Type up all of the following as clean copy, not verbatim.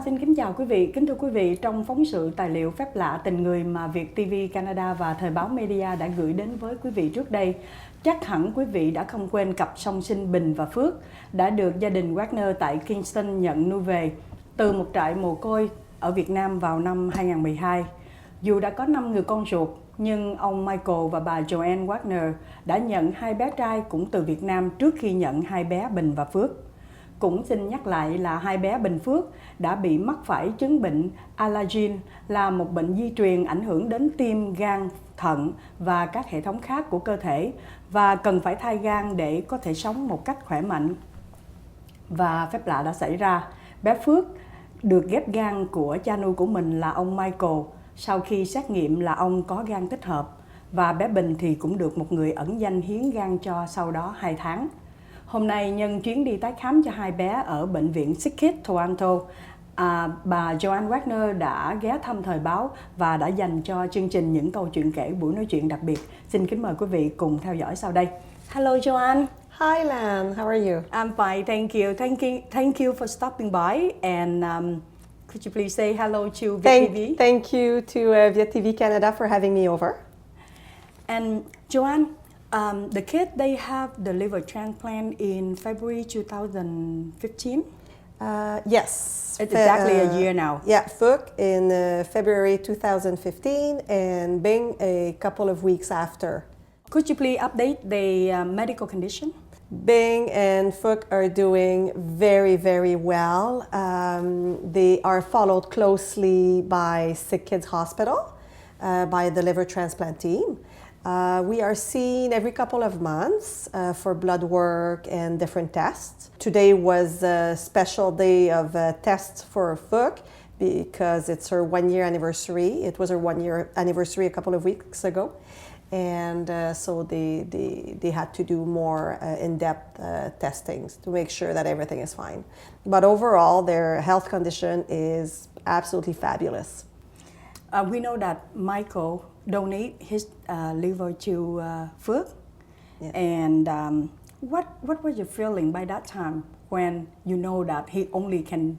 xin kính chào quý vị. Kính thưa quý vị, trong phóng sự tài liệu Phép lạ tình người mà Việt TV Canada và Thời báo Media đã gửi đến với quý vị trước đây, chắc hẳn quý vị đã không quên cặp song sinh Bình và Phước đã được gia đình Wagner tại Kingston nhận nuôi về từ một trại mồ côi ở Việt Nam vào năm 2012. Dù đã có 5 người con ruột, nhưng ông Michael và bà Johanne Wagner đã nhận 2 bé trai cũng từ Việt Nam trước khi nhận 2 bé Bình và Phước. Cũng xin nhắc lại là 2 bé Bình Phước đã bị mắc phải chứng bệnh allergen, là một bệnh di truyền ảnh hưởng đến tim, gan, thận và các hệ thống khác của cơ thể và cần phải thay gan để có thể sống một cách khỏe mạnh. Và phép lạ đã xảy ra. Bé Phước được ghép gan của cha nuôi của mình là ông Michael sau khi xét nghiệm là ông có gan tích hợp, và bé Bình thì cũng được một người ẩn danh hiến gan cho sau đó 2 tháng. Hôm nay nhân chuyến đi tái khám cho 2 bé ở bệnh viện Sick Kids Toronto, bà Johanne Wagner đã ghé thăm Thời báo và đã dành cho chương trình những câu chuyện kể buổi nói chuyện đặc biệt. Xin kính mời quý vị cùng theo dõi sau đây. Hello Johanne. Hi Lan, how are you? I'm fine, thank you. Thank you for stopping by, and could you please say hello to Việt TV? Thank you to Việt TV Canada for having me over. And Johanne, the kids, they have the liver transplant in February 2015. Yes. It's exactly a year now. Yeah, Phước in February 2015 and Bing a couple of weeks after. Could you please update the medical condition? Bing and Phước are doing very, very well. They are followed closely by Sick Kids Hospital, by the liver transplant team. We are seen every couple of months for blood work and different tests. Today was a special day of tests for Phước because it's her 1-year anniversary. It was her 1-year anniversary a couple of weeks ago. And so they had to do more in-depth testings to make sure that everything is fine. But overall, their health condition is absolutely fabulous. We know that Michael donate his liver to Phước. Yeah. And what was your feeling by that time when you know that he only can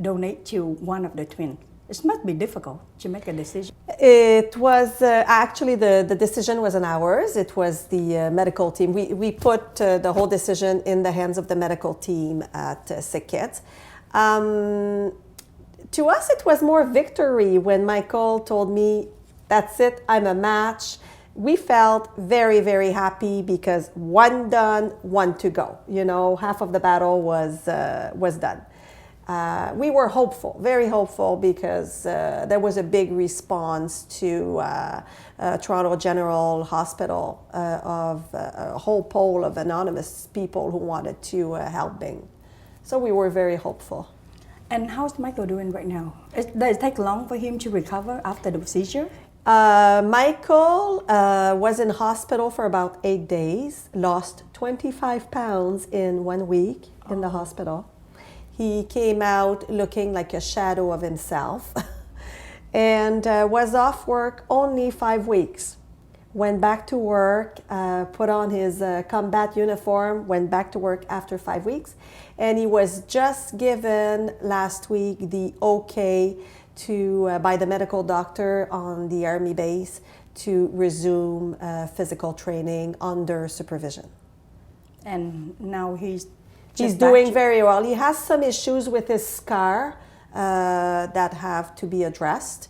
donate to one of the twins? It must be difficult to make a decision. It was actually the decision wasn't ours. It was the medical team. We put the whole decision in the hands of the medical team at Sick Kids. To us, it was more victory when Michael told me, "That's it, I'm a match." We felt very, very happy because one done, one to go. You know, half of the battle was done. We were hopeful, very hopeful, because there was a big response to Toronto General Hospital of a whole poll of anonymous people who wanted to help Bing. So we were very hopeful. And how's Michael doing right now? Does it take long for him to recover after the procedure? Michael was in hospital for about 8 days, lost 25 pounds in 1 week in the hospital. He came out looking like a shadow of himself and was off work only 5 weeks. Went back to work, put on his combat uniform, went back to work after 5 weeks. And he was just given last week the okay to, by the medical doctor on the Army base, to resume physical training under supervision. And now he's doing very well. He has some issues with his scar that have to be addressed.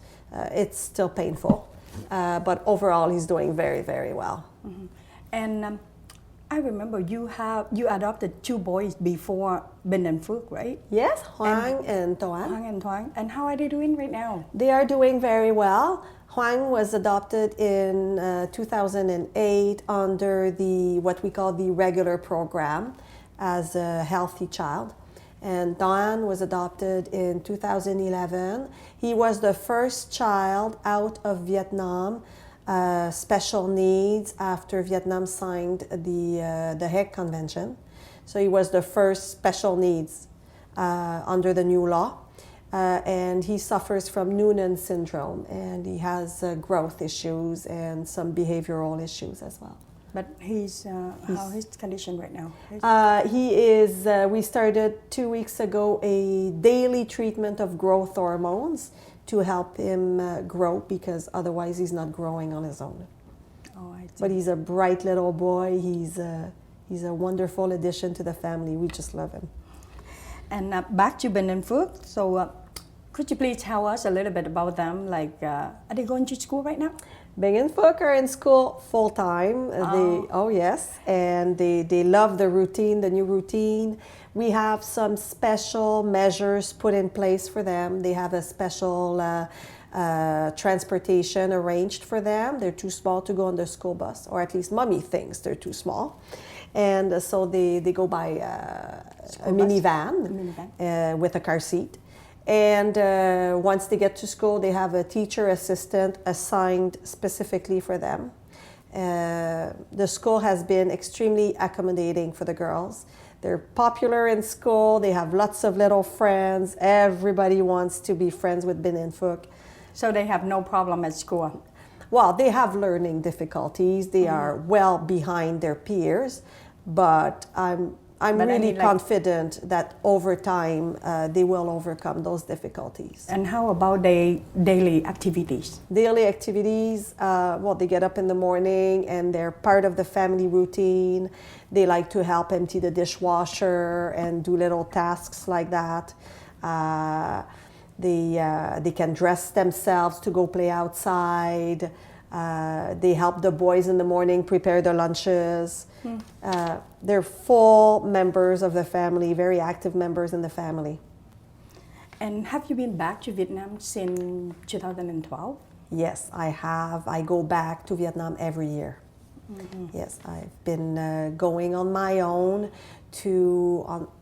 It's still painful, but overall he's doing very, very well. Mm-hmm. And I remember you adopted 2 boys before Bình and Phước, right? Yes, Hoang and Toan. Hoang and Thoáng. And how are they doing right now? They are doing very well. Hoang was adopted in 2008 under what we call the regular program as a healthy child. And Toan was adopted in 2011. He was the first child out of Vietnam, special needs, after Vietnam signed the Hague Convention. So he was the first special needs under the new law. And he suffers from Noonan syndrome, and he has growth issues and some behavioral issues as well. But how his condition right now? He is, we started 2 weeks ago a daily treatment of growth hormones to help him grow, because otherwise he's not growing on his own. Oh, I see. But he's a bright little boy. He's a wonderful addition to the family. We just love him. And back to Ben and Phước. So could you please tell us a little bit about them? Like, are they going to school right now? Ben and Phước are in school full time. Yes, and they love the routine, the new routine. We have some special measures put in place for them. They have a special transportation arranged for them. They're too small to go on the school bus, or at least mommy thinks they're too small. And so they go by a minivan with a car seat. And once they get to school, they have a teacher assistant assigned specifically for them. The school has been extremely accommodating for the girls. They're popular in school. They have lots of little friends. Everybody wants to be friends with Ben and Phước. So they have no problem at school? Well, they have learning difficulties. They are well behind their peers, but I'm really confident that over time they will overcome those difficulties. And how about their daily activities? Daily activities, they get up in the morning and they're part of the family routine. They like to help empty the dishwasher and do little tasks like that. They can dress themselves to go play outside. They help the boys in the morning prepare their lunches. They're full members of the family, very active members in the family. And have you been back to Vietnam since 2012? Yes, I have. I go back to Vietnam every year. Yes, I've been going on my own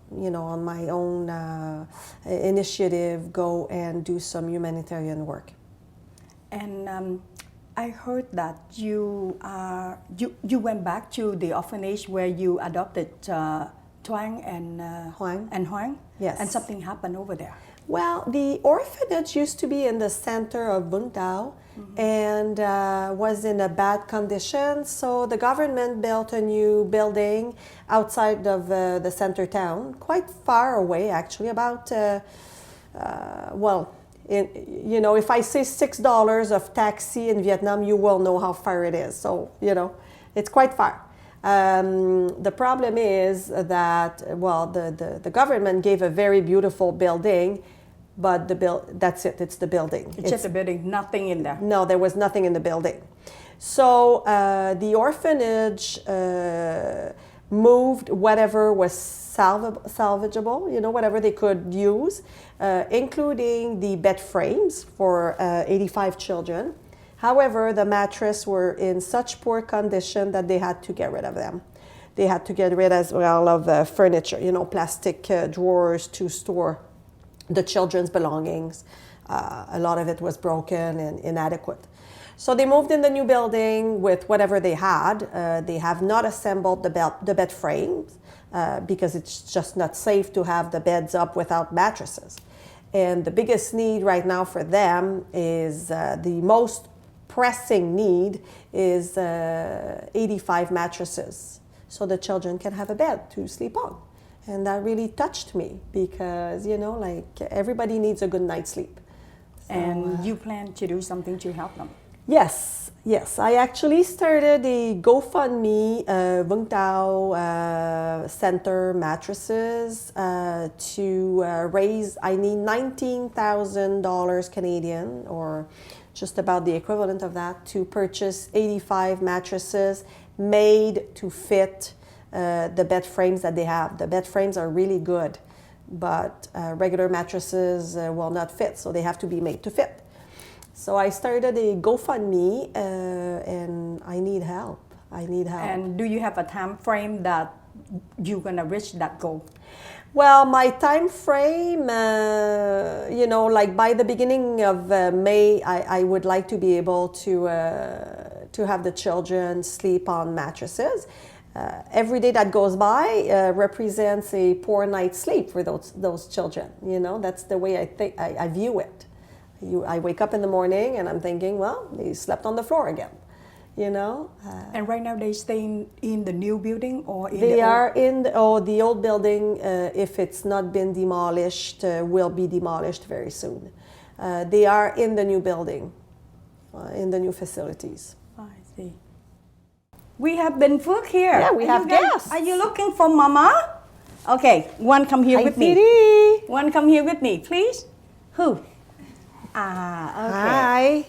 on my own initiative, go and do some humanitarian work. And I heard that you went back to the orphanage where you adopted Thoang and Hoang. Yes. And something happened over there. Well, the orphanage used to be in the center of Vung Tau and was in a bad condition. So the government built a new building outside of the center town, quite far away actually, about, if I say $6 of taxi in Vietnam, you will know how far it is. So, it's quite far. The problem is that, the government gave a very beautiful building, but that's it, it's the building. It's just a building, nothing in there. No, there was nothing in the building. So the orphanage moved whatever was salvageable, whatever they could use, including the bed frames for 85 children. However, the mattresses were in such poor condition that they had to get rid of them. They had to get rid as well of furniture, plastic drawers to store the children's belongings. A lot of it was broken and inadequate. So they moved in the new building with whatever they had. They have not assembled the bed frames because it's just not safe to have the beds up without mattresses. And the biggest need right now for them is the most pressing need is 85 mattresses so the children can have a bed to sleep on. And that really touched me because, everybody needs a good night's sleep. So, and you plan to do something to help them? Yes. I actually started a GoFundMe, Vung Tau Center mattresses to raise, I need $19,000 Canadian, or just about the equivalent of that, to purchase 85 mattresses made to fit the bed frames that they have. The bed frames are really good, but regular mattresses will not fit, so they have to be made to fit. So I started a GoFundMe and I need help. And do you have a time frame that you're going to reach that goal? Well, my time frame, by the beginning of May, I would like to be able to have the children sleep on mattresses. Every day that goes by represents a poor night's sleep for those children. That's the way I view it. I wake up in the morning and I'm thinking, well, they slept on the floor again. you know. And right now they staying in the new building or in They the are in the old building, if it's not been demolished, will be demolished very soon. They are in the new building, in the new facilities. I see. We have Bình Phước here. Yeah, we Are have you guys- guests. Are you looking for Mama? Okay, one come here Hi, with me. Siri. One come here with me, please. Who? Okay. Hi.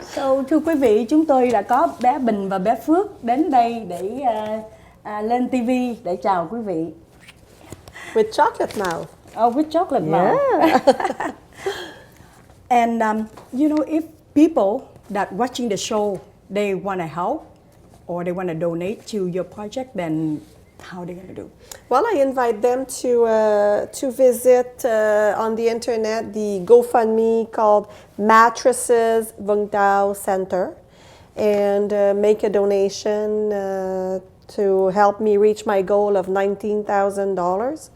So, thưa quý vị, chúng tôi đã có bé Bình và bé Phước đến đây để lên TV để chào quý vị. With chocolate mouth. Oh, with chocolate mouth. Yeah. And you know, if people that watching the show, they want to help or they want to donate to your project, then how are they going to do? Well, I invite them to visit on the internet the GoFundMe called Mattresses Vung Tau Center and make a donation to help me reach my goal of $19,000.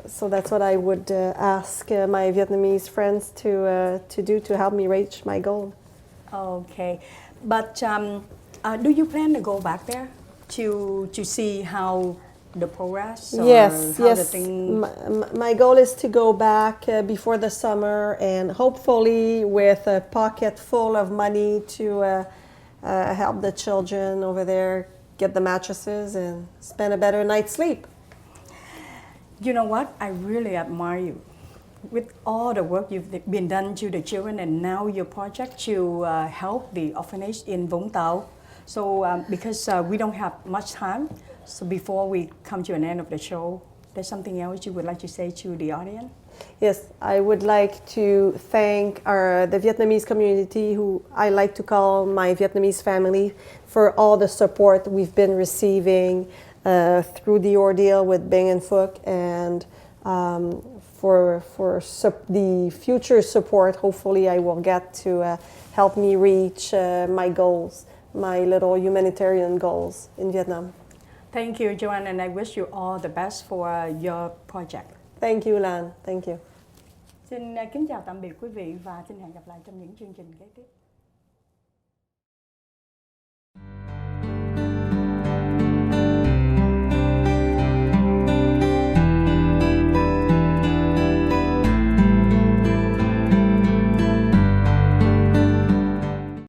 So that's what I would ask my Vietnamese friends to do to help me reach my goal. Okay, but do you plan to go back there to see how the progress? Or Yes, how yes. The thing... My goal is to go back before the summer and hopefully with a pocket full of money to help the children over there get the mattresses and spend a better night's sleep. You know what? I really admire you. With all the work you've been done to the children and now your project to help the orphanage in Vũng Tàu. So because we don't have much time, so before we come to an end of the show, there's something else you would like to say to the audience? Yes, I would like to thank the Vietnamese community, who I like to call my Vietnamese family, for all the support we've been receiving through the ordeal with Bing and Phuc, and for the future support. Hopefully I will get to help me reach my goals, my little humanitarian goals in Vietnam. Thank you, Johanne, and I wish you all the best for your project. Thank you, Lan. Thank you. Xin kính chào tạm biệt quý vị và xin hẹn gặp lại trong những chương trình kế tiếp.